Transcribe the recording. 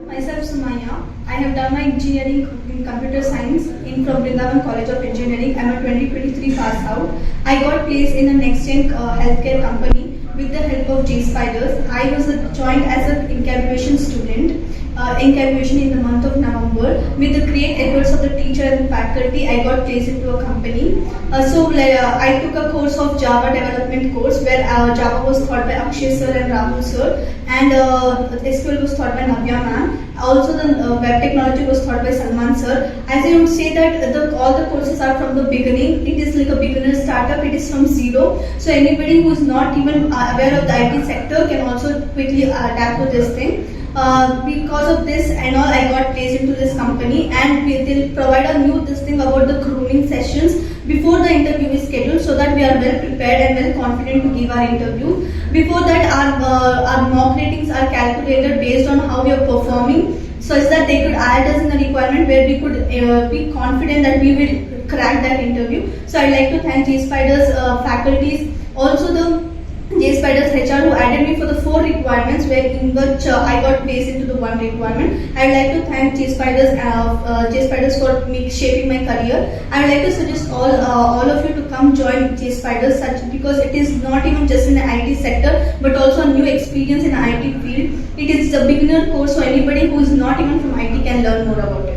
Myself Sumaiya. I have done my engineering in computer science from Vrindavan College of Engineering. I am a 2023 pass out. I got placed in a next-gen healthcare company with the help of JSpiders. I was joined as an incubation student. Incubation in the month of November. With the great efforts of the teacher and faculty, I got placed into a company. I took a course of Java development course where Java was taught by Akshay sir and Rahul sir, and SQL was taught by Navya ma'am. Also, the web technology was taught by Salman sir. As I would say that all the courses are from the beginning. It is like a beginner startup. It is from zero. So anybody who is not even aware of the IT sector can also quickly adapt to this thing. Because of this and all, I got placed into this company, and they'll provide a new thing about the grooming sessions before the interview is scheduled, so that we are well prepared and well confident to give our interview. Before that, our mock ratings are calculated based on how we are performing, such that they could add us in the requirement where we could be confident that we will crack that interview. So I'd like to thank JSpiders faculties, also the JSpiders HR who added me for the 4 requirements, where in which I got placed into the 1 requirement. I would like to thank JSpiders for shaping my career. I would like to suggest all of you to come join JSpiders, because it is not even just in the IT sector but also a new experience in the IT field. It is a beginner course, so anybody who is not even from IT can learn more about it.